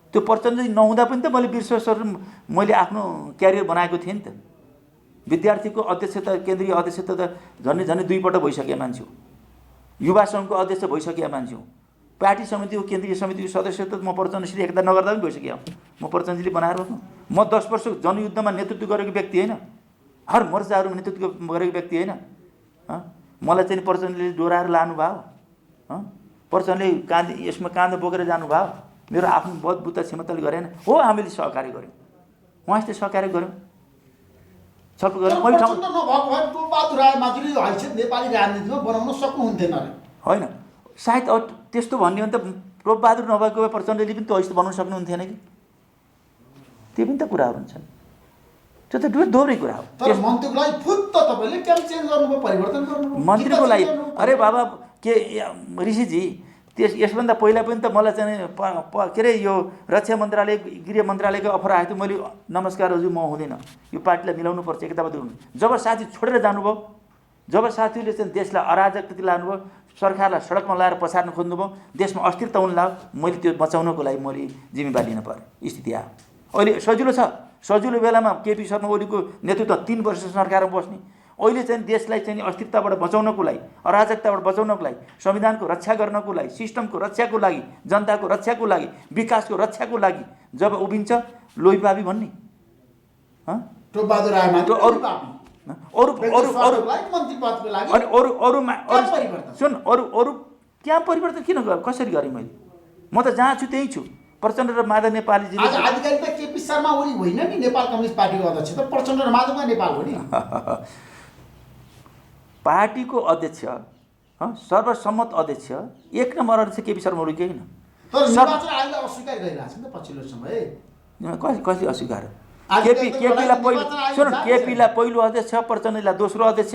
त्यो प्रचण्डजी नहुँदा पनि त मैले 20 वर्ष मैले आफ्नो क्यारियर बनाएको थिएँ नि त। विद्यार्थीको अध्यक्ष त, केन्द्रीय अध्यक्ष त झन्डै 2 पल्ट भइसकेको मान्छे हो, युवा सङ्घको अध्यक्ष भइसकेको मान्छे हो, पार्टी समितिको केन्द्रीय समितिको सदस्य त म प्रचण्डसित एकता नगर्दा पनि भइसक्यो। म प्रचण्डजीले बनाएर बस्नु, म 10 वर्ष जनयुद्धमा नेतृत्व गरेको व्यक्ति होइन, हर मोर्चाहरूमा नेतृत्व गरेको व्यक्ति होइन। मलाई चाहिँ प्रचण्डले डोराएर लानुभयो, प्रचण्डले यसमा काँधो बोकेर जानुभयो, मेरो आफ्नो बलबुता क्षमताले गरेन हो। हामीले सहकार्य गऱ्यौँ, उहाँसित सहकार्य गऱ्यौँ, छलफल गऱ्यौँ। टोपबहादुर रायमाझीले हैसियत नेपाली राजनीतिमा बनाउन सक्नुहुन्थेन अरे? होइन, सायद त्यस्तो भन्यो भने त टोपबहादुर नभएको भए प्रचण्डले पनि त्यो हैसियत बनाउन सक्नुहुन्थेन कि? त्यो पनि त कुराहरू हुन्छन्, त्यो त दोहोरै कुरा हो। तर मन्त्रीको लागि फुत्त तपाईँले केम चेन्ज गर्नुभयो, परिवर्तन गर्नुभयो मन्त्रीको लागि? अरे बाबा के ऋषिजी, यसभन्दा पहिला पनि त मलाई चाहिँ के अरे यो रक्षा मन्त्रालय, गृह मन्त्रालयको अफर आएको थियो। मैले नमस्कार हजुर, म हुँदैन, यो पार्टीलाई मिलाउनुपर्छ, एकताबद्ध हुनु। जब साथी छोडेर जानुभयो, जब साथीहरूले चाहिँ देशलाई अराजकतातिर लानुभयो, सरकारलाई सडकमा लगाएर पछार्न खोज्नुभयो, देशमा अस्थिरता हुन लाग्यो, मैले त्यो बचाउनको लागि मैले जिम्मेवारी लिन पर्यो, स्थिति आयो। अहिले सजिलो छ, सजिलो बेलामा केपी शर्मा ओलीको नेतृत्व 3 वर्ष सरकारमा बस्ने, अहिले चाहिँ देशलाई चाहिँ अस्थिरताबाट बचाउनको लागि, अराजकताबाट बचाउनको लागि, संविधानको रक्षा गर्नको लागि, सिस्टमको रक्षाको लागि, जनताको रक्षाको लागि, विकासको रक्षाको लागि जब उभिन्छ लोहीपापी भन्ने टोपबहादुर रायमाझी अरू क्या परिवर्तन किन कसरी गरेँ मैले? म त जहाँ छु त्यही छु। प्रचण्ड र माधव नेपालीजी आधिकारिक त केपी शर्मा ओली होइन नि, नेपाल कम्युनिस्ट पार्टीको अध्यक्ष त प्रचण्ड र माधवमा नेपाल हो नि। पार्टीको अध्यक्ष, सर्वसम्मत अध्यक्ष, 1 नम्बर अध्यक्ष केपी शर्मा ओली होइन। तर निर्वाचन आयोगले अस्वीकार गरिरहेको छ नि त पछिल्लो समय। कसले अस्वीकार? केपीलाई पहिलो अध्यक्ष, प्रचण्डलाई दोस्रो अध्यक्ष,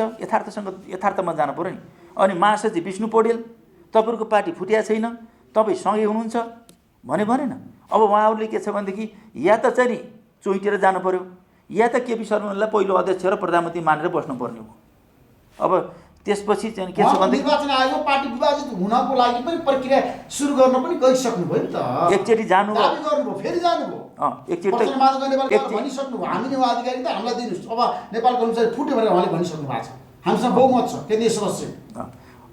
यथार्थमा जानु पऱ्यो नि। अनि महासचिव विष्णु पौडेल, तपाईँहरूको पार्टी फुटिया छैन, तपाईँ सँगै हुनुहुन्छ भनेन। अब उहाँहरूले के छ भनेदेखि या त चाहिँ नि चोइटेर जानु पऱ्यो, या त केपी शर्मालाई पहिलो अध्यक्ष र प्रधानमन्त्री मानेर बस्नुपर्ने हो। अब त्यसपछि चाहिँ के छ भन्दाखेरि निर्वाचन आयोग पार्टी विभाजित हुनको लागि पनि प्रक्रिया सुरु गर्न पनि गइसक्नु भयो नि त। एकचोटि जानुभयो, दाबी गर्नुभयो, फेरि जानुभयो, एकचोटि भनिसक्नु भयो, हामी अधिकारी त हामीलाई दिनुहोस्, अब नेपाल कम्युनिस्ट फुट्यो भनेर उहाँले भनिसक्नु भएको छ। हामीसँग बहुमत छ, केन्द्रीय सदस्य।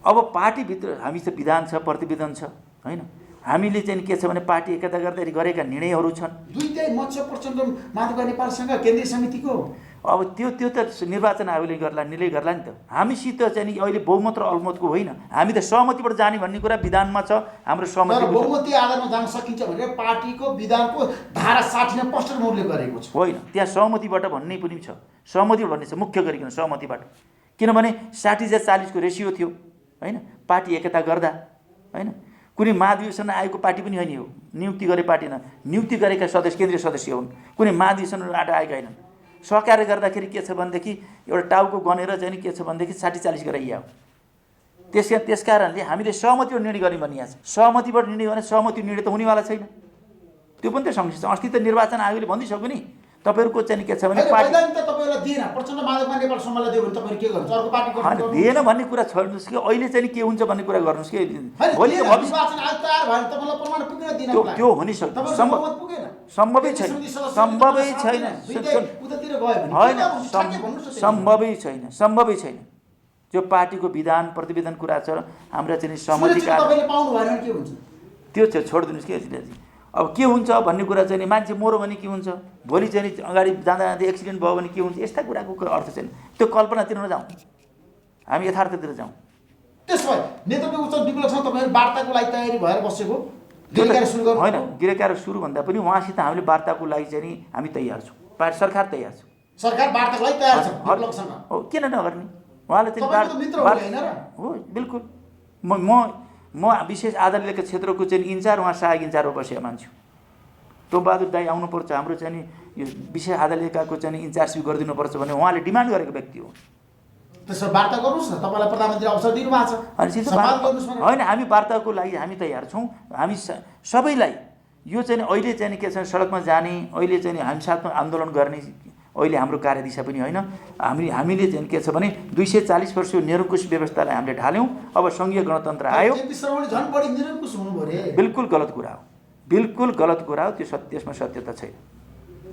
अब पार्टीभित्र हामीसँग विधान छ, प्रतिवेदन छ, होइन? हामीले चाहिँ के छ भने पार्टी एकता गर्दाखेरि गरेका निर्णयहरू छन्। दुईटै मत्स्य प्रचण्ड माधव नेपालसँग केन्द्रीय समितिको अब त्यो त निर्वाचन आयोगले निर्णय गर्ला नि त। हामीसित चाहिँ नि अहिले बहुमत र अल्मतको होइन, हामी त सहमतिबाट जाने भन्ने कुरा विधानमा छ। हाम्रो सहमति बहुमती आधारमा जान सकिन्छ भनेर पार्टीको विधानको धारा 60 मा स्पष्ट रूपले गरेको छ। होइन, त्यहाँ सहमतिबाट भन्ने पनि छ। सहमति भन्ने छ मुख्य गरिकन सहमतिबाट, किनभने 60/40 को रेसियो थियो होइन, पार्टी एकता गर्दा होइन। कुनै महाधिवेशन आएको पार्टी पनि होइन, यो नियुक्ति गरे पार्टी न, नियुक्ति गरेका सदस्य केन्द्रीय सदस्य हुन्, कुनै महाधिवेशनबाट आएका होइनन्। सहकार्य गर्दाखेरि के छ भनेदेखि एउटा टाउको गनेर चाहिँ के छ भनेदेखि 60/40 गराइया हो। त्यस कारणले हामीले सहमतिबाट निर्णय गर्ने भनिएको छ। सहमतिबाट निर्णय भने सहमति निर्णय त हुनेवाला छैन, त्यो पनि त समस्या छ। अस्ति त निर्वाचन आयोगले भनिसक्यो नि, तपाईँहरूको चाहिँ के छ भने पार्टी त तपाईलाई दिएन, प्रचण्ड माधवमा नेपाल सम्मलाई दियो भने तपाईहरु के गर्नुहुन्छ? अर्को पार्टी गर्नुहुन्छ? दिएन भन्ने कुरा छोड्नुस् कि अहिले चाहिँ के हुन्छ भन्ने कुरा गर्नुस् कि भोलि निर्वाचन आयोग तयार भयो भने तपाईलाई प्रमाण पुगेन दिन त्यो हुनै सक्दैन, सम्भवै छैन, सम्भवै छैन, होइन सम्भवै छैन, सम्भवै छैन। त्यो पार्टीको विधान प्रतिवेदन कुरा छ, हाम्रा चाहिँ सहमतिका तपाईले पाउनु भएन के हुन्छ? त्यो चाहिँ छोडिदिनुहोस् कि। अब के हुन्छ भन्ने कुरा चाहिँ नि मान्छे मरो भने के हुन्छ, भोलि चाहिँ अगाडि जाँदा जाँदै एक्सिडेन्ट भयो भने के हुन्छ, यस्ता कुराको अर्थ छैन। त्यो कल्पनातिर नजाउँ, हामी यथार्थतिर जाउँ। त्यसो भए नेतृत्व उच्च विप्लवसँग तपाईहरु वार्ताको लागि तयारी भएर बसेको गिरकार्य सुरु गर्नु होइन। गिरकार्य सुरु भन्दा पनि उहाँसित हामीले वार्ताको लागि चाहिँ नि हामी तयार छौँ, पार्टी सरकार तयार छ, सरकार वार्ताको लागि तयार छ विप्लवसँग। हो, किन नगर्ने? उहाँले चाहिँ हो बिल्कुल। म विशेष आदरणीय क्षेत्रको चाहिँ इन्चार्ज, उहाँ सहायक इन्चार्जमा बसेको मान्छे। टोपबहादुर दाई आउनुपर्छ, हाम्रो चाहिँ नि यो विशेष आदरणीयकाको चाहिँ इन्चार्ज गरिदिनुपर्छ भने उहाँले डिमान्ड गरेको व्यक्ति हो। त्यसो वार्ता गर्नुहोस् न, तपाईँलाई प्रधानमन्त्री अवसर दिनुभएको छ। होइन, हामी वार्ताको लागि हामी तयार छौँ। हामी सबैलाई यो चाहिँ अहिले चाहिँ के छ, सडकमा जाने, अहिले चाहिँ हिंसात्मक आन्दोलन गर्ने अहिले हाम्रो कार्यदिशा पनि होइन। हामीले चाहिँ के छ भने 240 वर्ष निरङ्कुश व्यवस्थालाई हामीले ढाल्यौँ। अब सङ्घीय गणतन्त्र आयो, बिल्कुल गलत कुरा हो, बिल्कुल गलत कुरा हो। त्यो त्यसमा सत्यता छैन।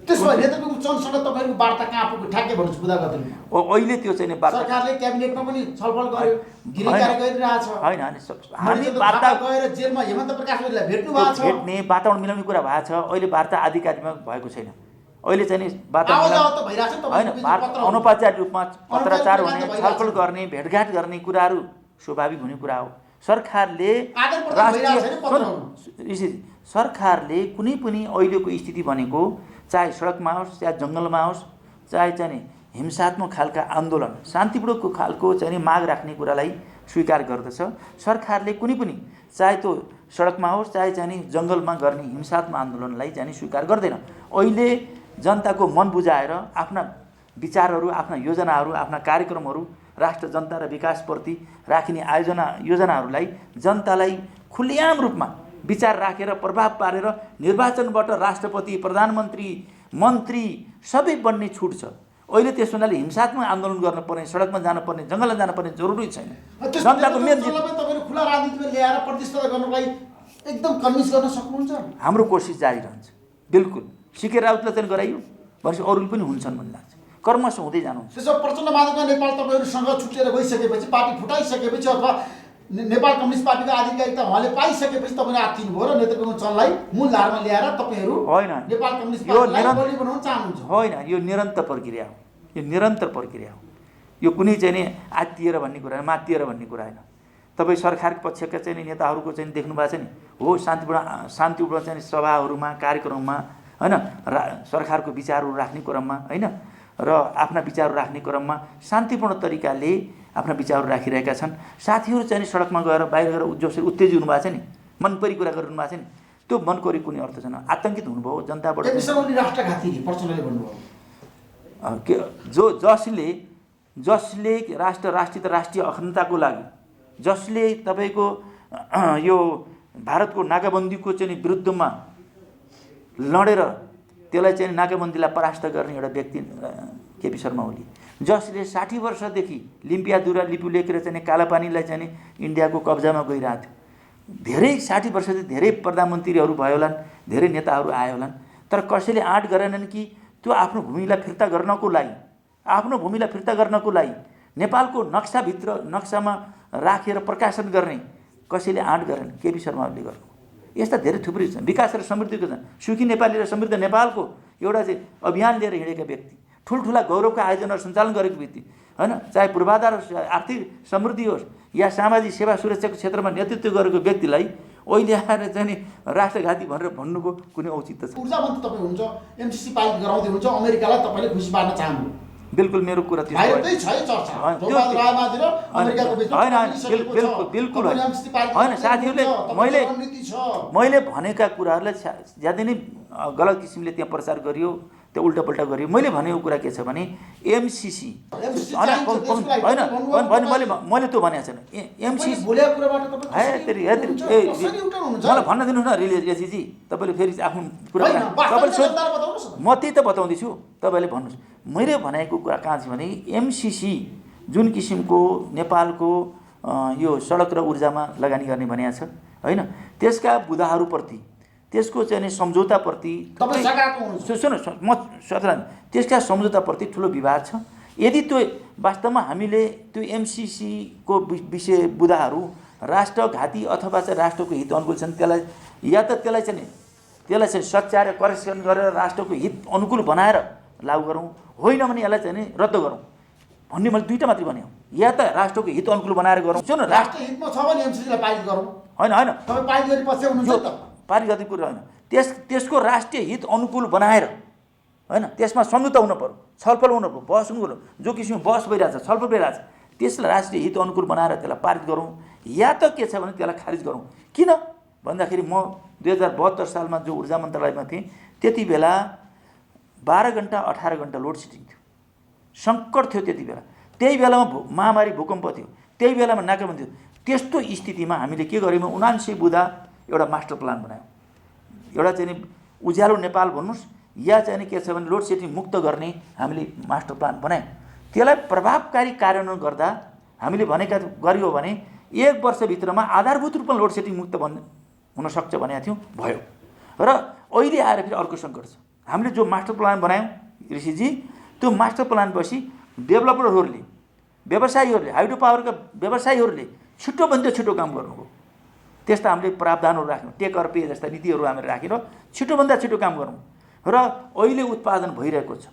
त्यसो भए नेतृत्वको चरणसँग तपाईहरुको वार्ता कहाँ पुग्यो ठ्याक्कै भन्नुस् बुझा गर्दैन। अहिले त्यो चाहिँ सरकारले क्याबिनेटमा पनि छलफल गर्यो, गिरकार्य गरिरहेछ। होइन, हामी वार्ता गएर जेलमा हेमन्त प्रकाश ओलीलाई भेट्नु भएको छ, भेट्ने वातावरण मिलाउने कुरा भएको छ। अहिले वार्ता आधिकारिकमा भएको छैन। अहिले चाहिँ नि अनौपचारिक रूपमा पत्रचार हुने, छलफल गर्ने, भेटघाट गर्ने कुराहरू स्वाभाविक हुने कुरा हो। सरकारले सरकारले कुनै पनि अहिलेको स्थिति भनेको चाहे सडकमा होस्, चाहे जङ्गलमा होस्, चाहे चाहिँ हिंसात्मक खालका आन्दोलन, शान्तिपूर्वक खालको चाहिँ माग राख्ने कुरालाई स्वीकार गर्दछ। सरकारले कुनै पनि चाहे त्यो सडकमा होस्, चाहे चाहिँ जङ्गलमा गर्ने हिंसात्मक आन्दोलनलाई चाहिँ स्वीकार गर्दैन। अहिले जनताको मन बुझाएर आफ्ना विचारहरू, आफ्ना योजनाहरू, आफ्ना कार्यक्रमहरू राष्ट्र, जनता र विकासप्रति राखिने योजनाहरूलाई जनतालाई खुलेआम रूपमा विचार राखेर प्रभाव पारेर निर्वाचनबाट राष्ट्रपति, प्रधानमन्त्री, मन्त्री सबै बन्ने छुट छ। अहिले त्यस हुनाले हिंसात्मक आन्दोलन गर्नुपर्ने, सडकमा जानुपर्ने, जङ्गलमा जानुपर्ने जरुरी छैन। जनताको मेन खुला राजनीतिमा ल्याएर प्रतिस्पर्धा गर्नलाई एकदम कन्भिन्स गर्न सक्नुहुन्छ? हाम्रो कोसिस जारी रहन्छ। बिल्कुल सिके राउतलाई चाहिँ गराइयो भनेपछि अरूले पनि हुन्छन् भन्ने लाग्छ। कर्मश हुँदै जानुहुन्छ। त्यसो प्रचण्ड माधवका नेपाल तपाईहरुसँग छुटेर गइसकेपछि, पार्टी फुटाइसकेपछि अथवा नेपाल कम्युनिस्ट पार्टीको आधिकारिकता उहाँले पाइसकेपछि तपाईले आत्तिनु भयो र नेतृत्वको चललाई मूल धारमा ल्याएर तपाईहरु होइन नेपाल कम्युनिस्ट पार्टीलाई बलियो बनाउन चाहनुहुन्छ? होइन, यो निरन्तर प्रक्रिया हो। यो निरन्तर प्रक्रिया हो। यो कुनै चाहिँ नि आत्तिएर भन्ने कुरा होइन, मात्तिएर भन्ने कुरा होइन। तपाईँ सरकारको पक्षका चाहिँ नेताहरूको चाहिँ देख्नु भएको छ नि, हो शान्तिपूर्ण चाहिँ सभाहरूमा, कार्यक्रममा होइन, सरकारको विचारहरू राख्ने क्रममा होइन, र आफ्ना विचारहरू राख्ने क्रममा शान्तिपूर्ण तरिकाले आफ्ना विचारहरू राखिरहेका छन्। साथीहरू चाहिँ सडकमा गएर बाहिर गएर जसरी उत्तेजित हुनुभएको छ नि, मनपरी कुरा गरिरहनु भएको छ नि, त्यो मनपरी कुनै अर्थ छैन। आतङ्कित हुनुभयो जनताबाट। जसले राष्ट्रिय अखण्डताको लागि, जसले तपाईँको यो भारतको नाकाबन्दीको चाहिँ विरुद्धमा लडेर त्यसलाई चाहिँ नाकाबन्दीलाई परास्त गर्ने एउटा व्यक्ति केपी शर्मा ओली, जसले 60 वर्षदेखि लिम्पियादुरा लिपु लेखेर चाहिँ कालापानीलाई चाहिँ इन्डियाको कब्जामा गइरहेको थियो। धेरै 60 वर्षदेखि धेरै प्रधानमन्त्रीहरू भयो होलान्, धेरै नेताहरू आयो होलान्, तर कसैले आँट गरेनन् कि त्यो आफ्नो भूमिलाई फिर्ता गर्नको लागि नेपालको नक्सामा राखेर प्रकाशन गर्ने कसैले आँट गरेन। केपी शर्मा ओलीले गर्नु। यस्ता धेरै थुप्रै छन्। विकास र समृद्धिको छन्, सुखी नेपाली र समृद्ध नेपालको एउटा चाहिँ अभियान लिएर हिँडेका व्यक्ति, ठुल्ठुला गौरवका आयोजनाहरू सञ्चालन गरेको व्यक्ति होइन, चाहे पूर्वाधार आर्थिक समृद्धि होस् या सामाजिक सेवा सुरक्षाको क्षेत्रमा नेतृत्व गरेको व्यक्तिलाई अहिले आएर चाहिँ नि राष्ट्रघाती भनेर भन्नुको कुनै औचित्य छ? ऊर्जा मन्त्री तपाईँ हुन्छ, एमसिसी पारित गराउँदै हुन्छ, अमेरिकालाई तपाईँले खुसी पार्न चाहनु? बिल्कुल मेरो कुरा त्यस्तो होइन, बिल्कुल होइन। साथीहरूले मैले भनेका कुराहरूलाई ज्यादै नै गलत किसिमले त्यहाँ प्रचार गरियो, त्यो उल्टापल्टा गरियो। मैले भनेको कुरा के छ भने एमसिसी होइन, मैले त्यो भनेको छैन। एमसिसी मलाई भन्न दिनुहोस् न रेजीजी, तपाईँले फेरि आफ्नो कुरा तपाईँले म त्यही त बताउँदैछु, तपाईँले भन्नुहोस्। मैले भनेको कुरा कहाँ छ भने एमसिसी जुन किसिमको नेपालको यो सडक र ऊर्जामा लगानी गर्ने भनेको छ होइन, त्यसका बुदाहरूप्रति, त्यसको चाहिँ सम्झौताप्रति सुन म त्यसका सम्झौताप्रति ठुलो विवाद छ। यदि त्यो वास्तवमा हामीले त्यो एमसिसीको विषय बुदाहरू राष्ट्रघाती अथवा चाहिँ राष्ट्रको हित अनुकूल छन्, त्यसलाई या त त्यसलाई चाहिँ सच्याएर करेक्सन गरेर राष्ट्रको हित अनुकूल बनाएर लागू गरौँ, होइन भने यसलाई चाहिँ नि रद्द गरौँ भन्ने मैले दुईवटा मात्रै भने हो। या त राष्ट्रको हित अनुकूल बनाएर गरौँ, सुन राष्ट्र हितमा छ भने एमसिसीलाई पारित गरौँ, होइन तपाईँ पारित गरेपछि हुनुहुन्छ नि त, पारित गर्ने कुरा होइन। त्यसको राष्ट्रिय हित अनुकूल बनाएर होइन, त्यसमा सम्झौता हुनु पर्यो, छलफल हुनु पर्यो, बहस हुनु पर्यो। जो किसिमको बहस भइरहेछ, छलफल भइरहेछ, त्यसलाई राष्ट्रिय हित अनुकूल बनाएर त्यसलाई पारित गरौँ, या त के छ भने त्यसलाई खारिज गरौँ। किन भन्दाखेरि म 2072 सालमा जो ऊर्जा मन्त्रालयमा थिएँ त्यति बेला 12 घन्टा 18 घन्टा लोड सेडिङ थियो, सङ्कट थियो त्यति बेला। त्यही बेलामा महामारी भूकम्प थियो, त्यही बेलामा नाकाबन्दी थियो। त्यस्तो स्थितिमा हामीले के गर्यौँ, 79 बुँदा एउटा मास्टर प्लान बनायौँ। एउटा चाहिँ नि उज्यालो नेपाल भन्नुहोस् या चाहिँ नि के छ भने लोड सेडिङ मुक्त गर्ने हामीले मास्टर प्लान बनायौँ। त्यसलाई प्रभावकारी कार्यान्वयन गर्दा हामीले भनेका गरियो भने 1 वर्षभित्रमा आधारभूत रूपमा लोड सेडिङ मुक्त हुनसक्छ भनेको थियौँ, भयो। र अहिले आएर फेरि अर्को सङ्कट छ। हामीले जो मास्टर प्लान बनायौँ ऋषिजी, त्यो मास्टर प्लानपछि डेभलपरहरूले, व्यवसायीहरूले, हाइड्रो पावरका व्यवसायीहरूले छिटोभन्दा छिटो काम गर्नुभयो। त्यस्ता हामीले प्रावधानहरू राख्यौँ, टेक अर पे जस्ता नीतिहरू हामीले राखेर छिटोभन्दा छिटो काम गरौँ। र अहिले उत्पादन भइरहेको छ,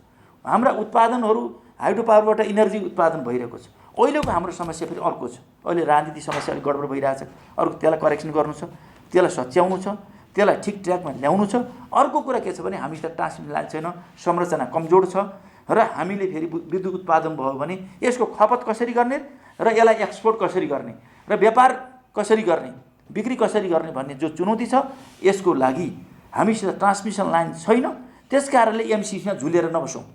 हाम्रा उत्पादनहरू हाइड्रो पावरबाट इनर्जी उत्पादन भइरहेको छ। अहिलेको हाम्रो समस्या फेरि अर्को छ, अहिले राजनीति समस्या अलिक गडबड भइरहेछ, अर्को त्यसलाई करेक्सन गर्नु छ, त्यसलाई सच्याउनु छ, त्यसलाई ठिक ट्र्याकमा ल्याउनु छ। अर्को कुरा के छ भने हामीसित ट्रान्समिसन लाइन छैन, संरचना कमजोर छ, र हामीले फेरि विद्युत उत्पादन भयो भने यसको खपत कसरी गर्ने र यसलाई एक्सपोर्ट कसरी गर्ने र व्यापार कसरी गर्ने, बिक्री कसरी गर्ने भन्ने जो चुनौती छ, यसको लागि हामीसित ट्रान्समिसन लाइन छैन। त्यस कारणले एमसिसीमा झुलेर नबसौँ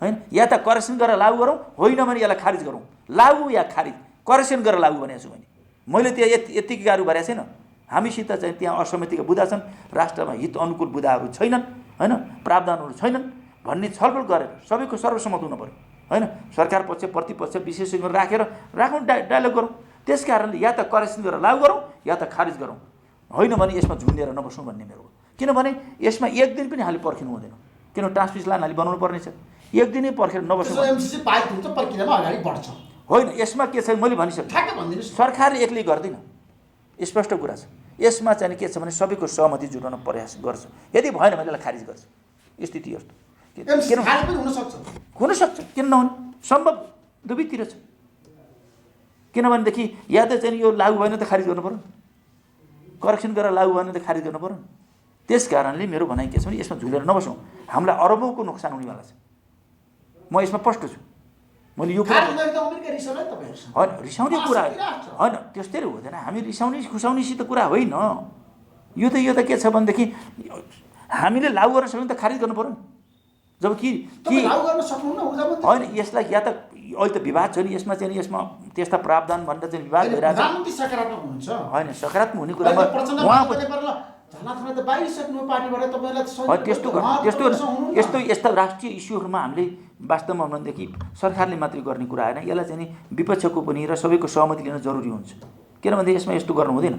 होइन, या त करेक्सन गरेर लागू गरौँ, होइन भने यसलाई खारिज गरौँ। लागू या खारिज, करेक्सन गरेर लागू भनेको छु मैले त्यहाँ यतिकै गाह्रो गरेको छैन। हामीसित चाहिँ त्यहाँ असहमतिका बुदा छन्, राष्ट्रमा हित अनुकूल बुदाहरू छैनन् होइन, प्रावधानहरू छैनन् भन्ने छलफल गरेर सबैको सर्वसम्मत हुनु पऱ्यो होइन। सरकार पक्ष प्रतिपक्ष विशेषज्ञहरू राखौँ, डायलग गरौँ। त्यस कारणले या त करेक्सन गरेर लागू गरौँ या त खारिज गरौँ, होइन भने यसमा झुन्डेर नबसौँ भन्ने मेरो हो। किनभने यसमा एक दिन पनि हामीले पर्खिनु हुँदैन, किन ट्रान्समिसन लाइन हामीले बनाउनु पर्नेछ, एक दिनै पर्खेर नबसौँ। एमसिसी पारित हुन्छ, प्रक्रियामा अगाडि बढ्छ, होइन। यसमा के छ मैले भनिसकेँ, सरकारले एक्लै गर्दैन, स्पष्ट कुरा छ। यसमा चाहिँ के छ भने सबैको सहमति जुटाउन प्रयास गर्छ, यदि भएन भने यसलाई खारिज गर्छ। स्थिति यस्तो हुनसक्छ, किन नहुने, सम्भव दुवैतिर छ। किनभनेदेखि या त चाहिँ यो लागू भएन त खारिज गर्नु पऱ्यो, करेक्सन गरेर लागू भएन त खारिज गर्नु पऱ्यो। त्यस कारणले मेरो भनाइ के छ भने यसमा झुलेर नबसौँ, हामीलाई अरबौँको नोक्सान हुनेवाला छ। म यसमा स्पष्ट छु। मैले यो कुरा होइन, रिसाउने कुरा होइन, त्यस्तै हुँदैन। हामी रिसाउने खुसाउनेसित कुरा होइन यो त के छ भनेदेखि हामीले लागू गर्न सक्यौँ त खारिज गर्नु पऱ्यो नि। जब कि होइन, यसलाई या त अहिले त विवाद छ नि, यसमा चाहिँ यसमा त्यस्ता प्रावधान भनेर चाहिँ विवाद भइरहेको छ होइन। सकारात्मक हुने कुरामा यस्ता राष्ट्रिय इस्युहरूमा हामीले वास्तवमा भनेदेखि सरकारले मात्रै गर्ने कुरा होइन, यसलाई चाहिँ नि विपक्षको पनि र सबैको सहमति लिन जरुरी हुन्छ। किनभने यसमा यस्तो गर्नु हुँदैन,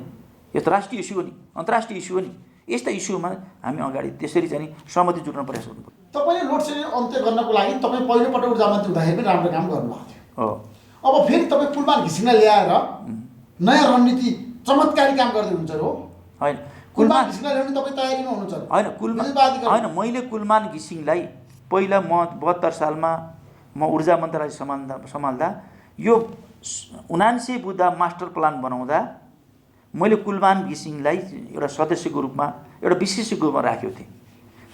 यस्तो राष्ट्रिय इस्यु हो नि, अन्तर्राष्ट्रिय इस्यु हो नि। यस्ता इस्युमा हामी अगाडि त्यसरी चाहिँ सहमति जुटाउन प्रयास गर्नु पर्यो। तपाईँले लोड सेडिङ अन्त्य गर्नको लागि तपाईँ पहिलोपटक ऊर्जा मन्त्री हुँदाखेरि पनि राम्रो काम गर्नुभएको थियो। अब फेरि तपाईँ पुलमान घिसिन ल्याएर नयाँ रणनीति चमत्कारी काम गर्दै हुन्छ हो होइन। कुलमान घिसिङलाई ल्याउने तपाईँ तयारीमा हुनुहुन्छ र? होइन होइन, मैले कुलमान घिसिङलाई पहिला म 72 सालमा म ऊर्जा मन्त्रालय सम्हाल्दा यो 79 बुँदा मास्टर प्लान बनाउँदा मैले कुलमान घिसिङलाई एउटा सदस्यको रूपमा एउटा विशेषज्ञको रूपमा राखेको थिएँ।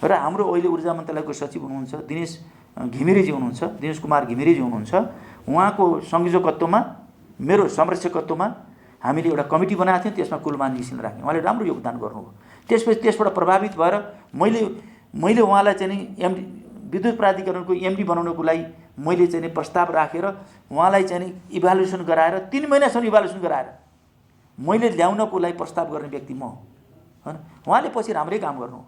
र हाम्रो अहिले ऊर्जा मन्त्रालयको सचिव हुनुहुन्छ दिनेश घिमिरेजी हुनुहुन्छ, दिनेश कुमार घिमिरेजी हुनुहुन्छ, उहाँको संयोजकत्वमा मेरो संरक्षकत्वमा हामीले एउटा कमिटी बनाएको थियौँ। त्यसमा कुलमान घिसिङलाई राख्यौँ। उहाँले राम्रो योगदान गर्नुभयो। त्यसपछि त्यसबाट प्रभावित भएर मैले उहाँलाई चाहिँ नि एमडी विद्युत प्राधिकरणको एमडी बनाउनको लागि मैले चाहिँ नि प्रस्ताव राखेर उहाँलाई चाहिँ नि इभ्यालुएसन गराएर 3 महिनासम्म इभ्यालुएसन गराएर मैले ल्याउनको लागि प्रस्ताव गर्ने व्यक्ति म हैन। उहाँले पछि राम्रै काम गर्नु।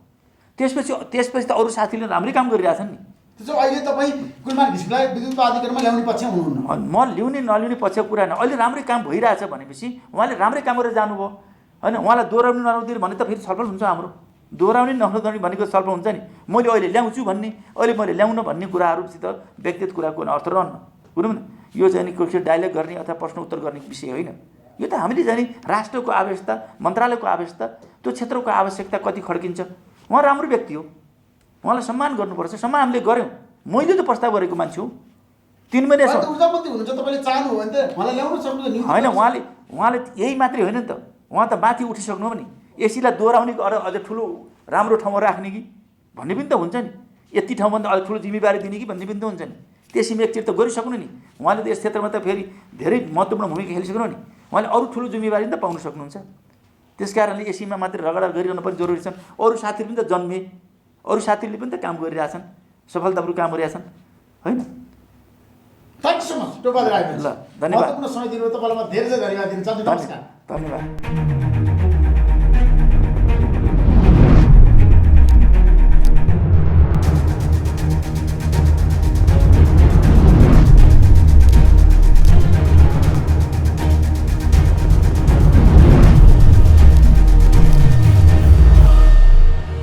त्यसपछि त अरू साथीले राम्रै काम गरिरहेछन् नि। त्यसो अहिले तपाईँ कुलमान घिसिङलाई विद्युत प्राधिकरणमा ल्याउने पक्षमा हुनुहुन्न? म ल्याउने नल्याउने पक्षको कुरा होइन। अहिले राम्रै काम भइरहेछ भनेपछि उहाँले राम्रै काम गरेर जानुभयो होइन। उहाँलाई दोहोऱ्याउने नलाउने भने त फेरि छलफल हुन्छ। हाम्रो दोहोऱ्याउने नलाउने भनेको छलफल हुन्छ नि। मैले अहिले ल्याउँछु भन्ने, अहिले मैले ल्याउन भन्ने कुराहरूसित व्यक्तिगत कुराको अर्थ रहन्न। बुझ्नु न, यो चाहिँ नि कोही डायलग गर्ने अथवा प्रश्न उत्तर गर्ने विषय होइन। यो त हामीले चाहिँ राष्ट्रको आवश्यकता, मन्त्रालयको आवश्यकता, त्यो क्षेत्रको आवश्यकता कति खड्किन्छ। उहाँ राम्रो व्यक्ति हो, उहाँलाई सम्मान गर्नुपर्छ। सम्मान हामीले गऱ्यौँ। मैले त प्रस्ताव गरेको मान्छे हो। 3 महिनासम्म ऊर्जा मन्त्री हुनुहुन्छ, तपाईँले चाहनु हो भने त उहाँलाई ल्याउन सक्नुहुन्छ। होइन, उहाँले यही मात्रै होइन नि त, उहाँ त माथि उठिसक्नु हो नि। एसीलाई दोहोऱ्याउने अझ ठुलो राम्रो ठाउँमा राख्ने कि भन्ने पनि त हुन्छ नि। यति ठाउँभन्दा अझ ठुलो जिम्मेवारी दिने कि भन्ने पनि त हुन्छ नि। त्यसैमा एकचोटि त गरिसक्नु नि। उहाँले त यस क्षेत्रमा त फेरि धेरै महत्त्वपूर्ण भूमिका खेलिसक्नु नि। उहाँले अरू ठुलो जिम्मेवारी पनि त पाउन सक्नुहुन्छ। त्यस कारणले एसीमा मात्रै रगडा गरिरहनु पनि जरुरी छन्। अरू साथीहरू पनि त जन्मे, अरू साथीहरूले पनि त काम गरिरहेछन्, सफलतापूर्वक काम गरिरहेछन् होइन। थ्याङ्क यू सो मच टोपा राई। ल धन्यवाद। महत्त्वपूर्ण समय दिनुभयो। तपाईँलाई म धेरै धेरै धन्यवाद दिन चाहन्छु। नमस्कार। धन्यवाद।